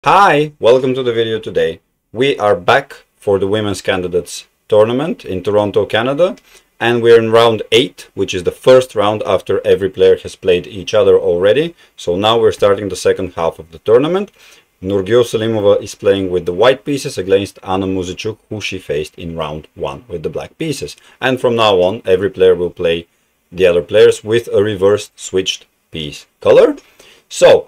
Hi, welcome to the video today. We are back for the Women's Candidates Tournament in Toronto, Canada, and we're in round 8, which is the first round after every player has played each other already. So now we're starting the second half of the tournament. Nurgyul Salimova is playing with the white pieces against Anna Muzychuk, who she faced in round 1 with the black pieces. And from now on, every player will play the other players with a reversed switched piece color. So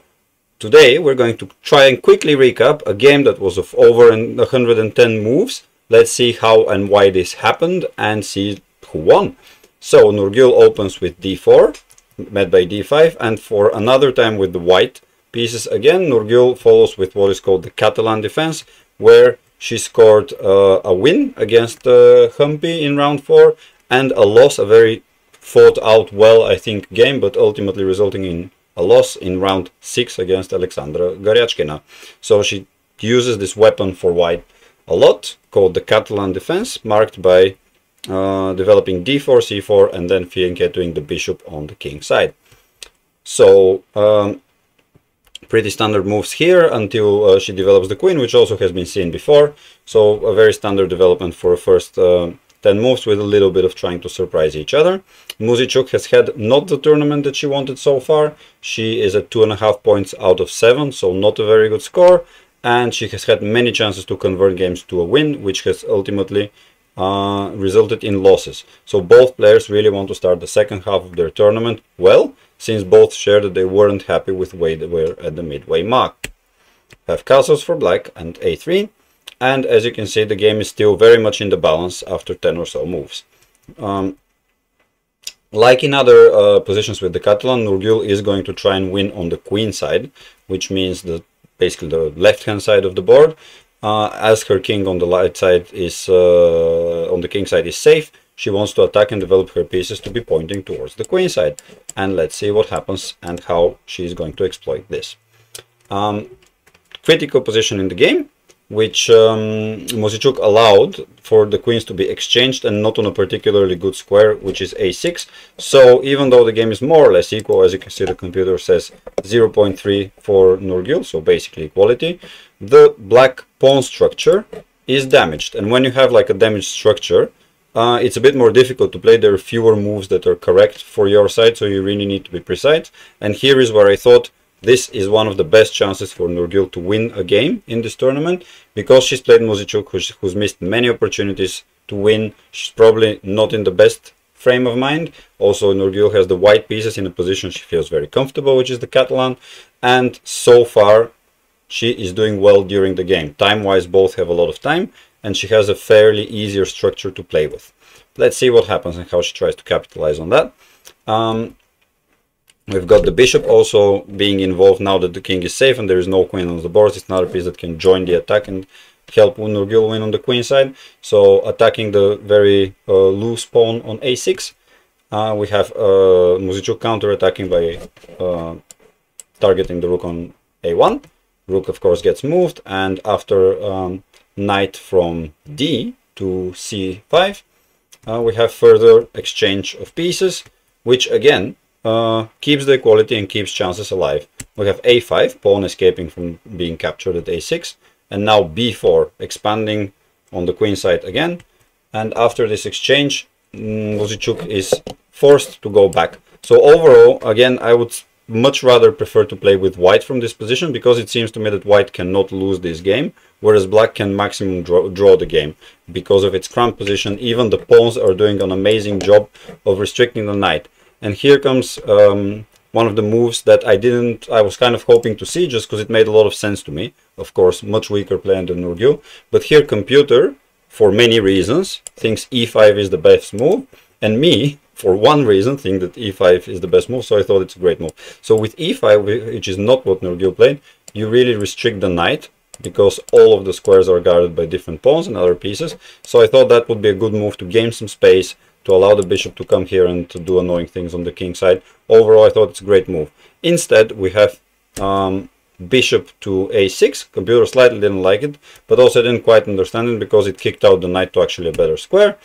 today we're going to try and quickly recap a game that was of over 110 moves. Let's see how and why this happened and see who won. So Nurgyul opens with d4, met by d5, and for another time with the white pieces again, Nurgyul follows with what is called the Catalan defense, where she scored a win against Humpy in round 4 and a loss, a very fought out well, I think, game, but ultimately resulting in a loss in round 6 against Alexandra Garyachkina. So she uses this weapon for white a lot, called the Catalan defense, marked by developing d4, c4, and then fianchettoing the bishop on the king side. So pretty standard moves here until she develops the queen, which also has been seen before. So a very standard development for a first 10 moves with a little bit of trying to surprise each other. Muzychuk has had not the tournament that she wanted so far. She is at 2.5 points out of 7, so not a very good score. And she has had many chances to convert games to a win, which has ultimately resulted in losses. So both players really want to start the second half of their tournament well, since both shared that they weren't happy with the way they were at the midway mark. Have castles for black and a3. And as you can see, the game is still very much in the balance after 10 or so moves. Like in other positions with the Catalan, Nurgyul is going to try and win on the queen side, which means basically the left-hand side of the board. As her king on the light side is on the king side is safe, she wants to attack and develop her pieces to be pointing towards the queen side. And let's see what happens and how she is going to exploit this. Critical position in the game, which Muzychuk allowed for the queens to be exchanged and not on a particularly good square, which is a6. So even though the game is more or less equal, as you can see, the computer says 0.3 for Nurgyul, so basically equality, the black pawn structure is damaged. And when you have like a damaged structure, it's a bit more difficult to play. There are fewer moves that are correct for your side, so you really need to be precise. And here is where I thought this is one of the best chances for Nurgyul to win a game in this tournament, because she's played Muzychuk, who's missed many opportunities to win. She's probably not in the best frame of mind. Also, Nurgyul has the white pieces in a position she feels very comfortable, which is the Catalan, and so far she is doing well during the game. Time-wise, both have a lot of time, and she has a fairly easier structure to play with. Let's see what happens and how she tries to capitalize on that. We've got the bishop also being involved now that the king is safe and there is no queen on the board. It's another piece that can join the attack and help Nurgyul win on the queen side. So attacking the very loose pawn on a6. We have Muzychuk counter-attacking by targeting the rook on a1. Rook, of course, gets moved, and after knight from d to c5, we have further exchange of pieces, which again keeps the equality and keeps chances alive. We have a5, pawn escaping from being captured at a6, and now b4, expanding on the queen side again. And after this exchange, Muzychuk is forced to go back. So overall, again, I would much rather prefer to play with white from this position, because it seems to me that white cannot lose this game, whereas black can maximum draw the game. Because of its cramped position, even the pawns are doing an amazing job of restricting the knight. And here comes one of the moves that I was kind of hoping to see, just because it made a lot of sense to me. Of course, much weaker player than Nurgyul. But here computer, for many reasons, thinks e5 is the best move. And me, for one reason, think that e5 is the best move. So I thought it's a great move. So with e5, which is not what Nurgyul played, you really restrict the knight, because all of the squares are guarded by different pawns and other pieces. So I thought that would be a good move to gain some space, to allow the bishop to come here and to do annoying things on the king side. Overall, I thought it's a great move. Instead, we have bishop to a6. Computer slightly didn't like it, but also didn't quite understand it, because it kicked out the knight to actually a better square.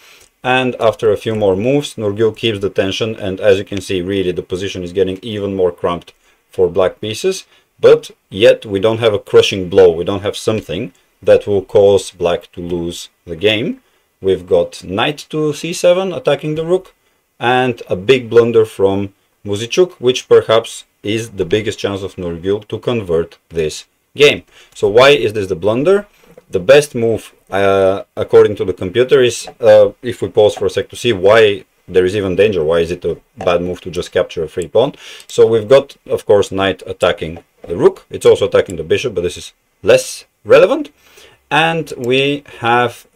And after a few more moves, Nurgyul keeps the tension, and as you can see, really the position is getting even more cramped for black pieces. but yet we don't have a crushing blow. We don't have something that will cause black to lose the game. We've got knight to c7 attacking the rook, and a big blunder from Muzychuk, which perhaps is the biggest chance of Nurgyul to convert this game. So why is this the blunder? The best move, according to the computer, is, if we pause for a sec to see why there is even danger, why is it a bad move to just capture a free pawn. So we've got, of course, knight attacking the rook. It's also attacking the bishop, but this is less relevant. And we have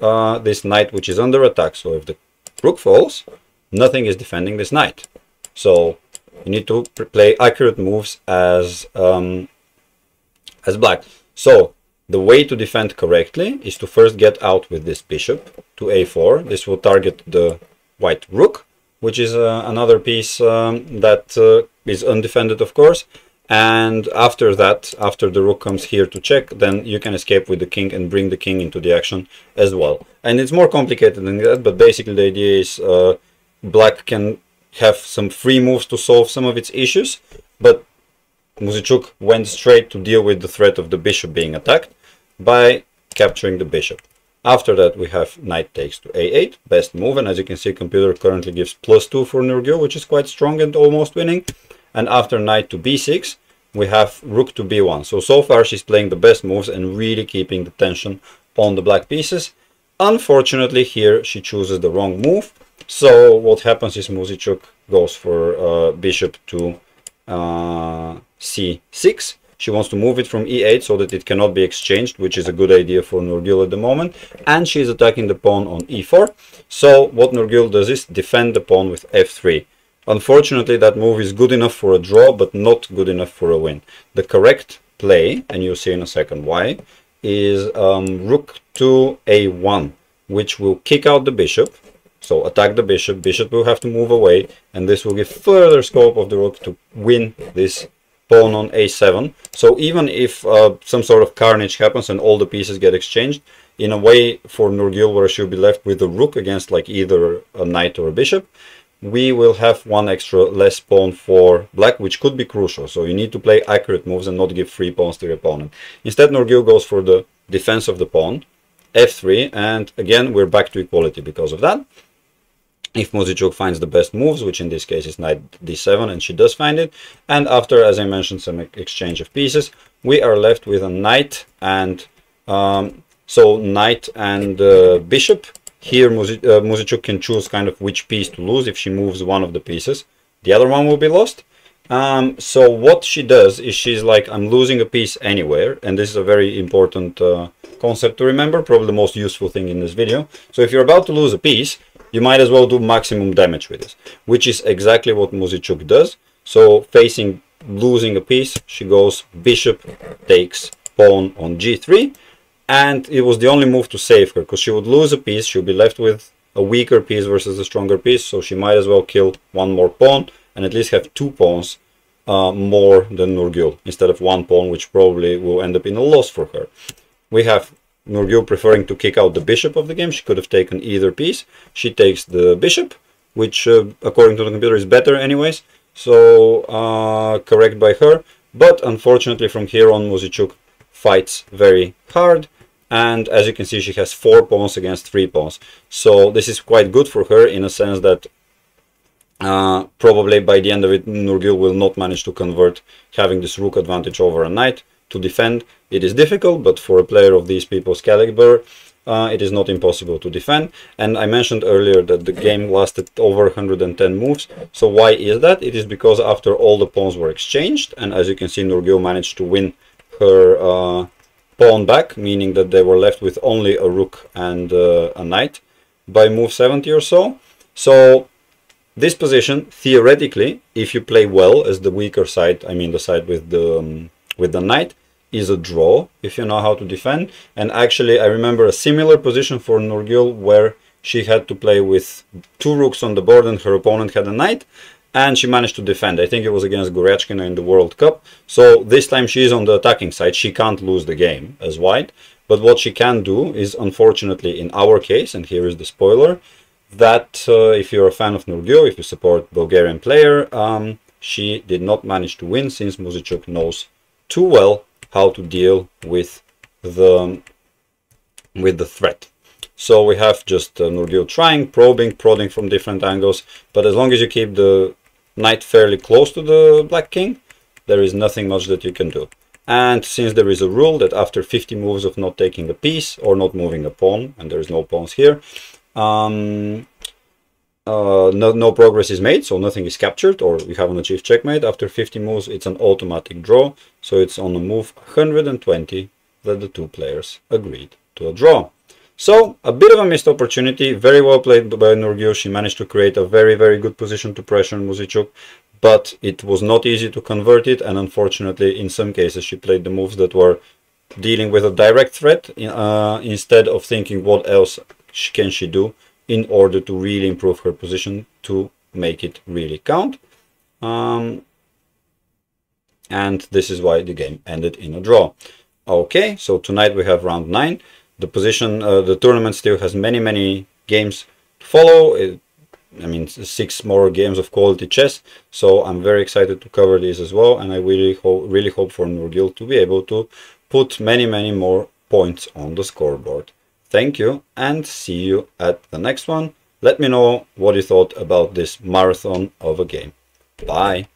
this knight which is under attack. So if the rook falls, nothing is defending this knight. So you need to play accurate moves as black. So the way to defend correctly is to first get out with this bishop to a4. This will target the white rook, which is another piece that is undefended, of course. And after that, after the rook comes here to check, then you can escape with the king and bring the king into the action as well. And it's more complicated than that, but basically the idea is black can have some free moves to solve some of its issues, but Muzychuk went straight to deal with the threat of the bishop being attacked by capturing the bishop. After that, we have knight takes to a8, best move, and as you can see, computer currently gives +2 for Nurgyul, which is quite strong and almost winning. And after knight to b6, we have rook to b1. So far she's playing the best moves and really keeping the tension on the black pieces. Unfortunately, here she chooses the wrong move. So what happens is Muzychuk goes for bishop to c6. She wants to move it from e8 so that it cannot be exchanged, which is a good idea for Nurgyul at the moment. And she's attacking the pawn on e4. So what Nurgyul does is defend the pawn with f3. Unfortunately, that move is good enough for a draw, but not good enough for a win. The correct play, and you'll see in a second why, is rook to a1, which will kick out the bishop. So attack the bishop, bishop will have to move away, and this will give further scope of the rook to win this pawn on a7. So even if some sort of carnage happens and all the pieces get exchanged, in a way for Nurgyul, where she'll be left with a rook against like either a knight or a bishop, we will have one extra less pawn for black, which could be crucial. So you need to play accurate moves and not give free pawns to your opponent. Instead, Nurgyul goes for the defense of the pawn, f3, and again we're back to equality because of that. If Muzychuk finds the best moves, which in this case is knight d7, and she does find it, and after, as I mentioned, some exchange of pieces, we are left with a knight and knight and bishop. Here Muzychuk can choose kind of which piece to lose. If she moves one of the pieces, the other one will be lost. So what she does is she's like, I'm losing a piece anywhere, and this is a very important concept to remember, probably the most useful thing in this video. So if you're about to lose a piece, you might as well do maximum damage with this, which is exactly what Muzychuk does. So facing losing a piece, she goes bishop takes pawn on g3, and it was the only move to save her, because she would lose a piece, she'll be left with a weaker piece versus a stronger piece, so she might as well kill one more pawn and at least have 2 pawns more than Nurgyul, instead of 1 pawn, which probably will end up in a loss for her. We have Nurgyul preferring to kick out the bishop of the game. She could have taken either piece. She takes the bishop, which according to the computer is better anyways, so correct by her. But unfortunately from here on Muzychuk fights very hard, and as you can see she has 4 pawns against 3 pawns. So this is quite good for her in a sense that probably by the end of it Nurgyul will not manage to convert having this rook advantage over a knight to defend. It is difficult, but for a player of these people's caliber it is not impossible to defend. And I mentioned earlier that the game lasted over 110 moves. So why is that? It is because after all the pawns were exchanged, and as you can see Nurgyul managed to win her pawn back, meaning that they were left with only a rook and a knight by move 70 or so. So this position, theoretically, if you play well as the weaker side, I mean the side with the knight, is a draw if you know how to defend. And actually I remember a similar position for Nurgyul where she had to play with 2 rooks on the board and her opponent had a knight, and she managed to defend. I think it was against Goryachkina in the World Cup. So this time she is on the attacking side. She can't lose the game as white, but what she can do is, unfortunately in our case, and here is the spoiler, that if you're a fan of Nurgyul, if you support Bulgarian player, she did not manage to win since Muzychuk knows too well how to deal with the threat. So we have just Nurgyul trying, probing, prodding from different angles, but as long as you keep the knight fairly close to the black king, there is nothing much that you can do. And since there is a rule that after 50 moves of not taking a piece or not moving a pawn, and there is no pawns here, no progress is made, so nothing is captured, or you haven't achieved checkmate. After 50 moves, it's an automatic draw, so it's on the move 120 that the two players agreed to a draw. So, a bit of a missed opportunity, very well played by Nurgyul. She managed to create a very, very good position to pressure Muzychuk, but it was not easy to convert it, and unfortunately, in some cases, she played the moves that were dealing with a direct threat, instead of thinking what else can she do in order to really improve her position to make it really count. And this is why the game ended in a draw. Okay, so tonight we have round 9. The position, the tournament still has many games to follow. I mean, 6 more games of quality chess. So I'm very excited to cover these as well, and I really hope for Nurgyul to be able to put many more points on the scoreboard. Thank you, and see you at the next one. Let me know what you thought about this marathon of a game. Bye.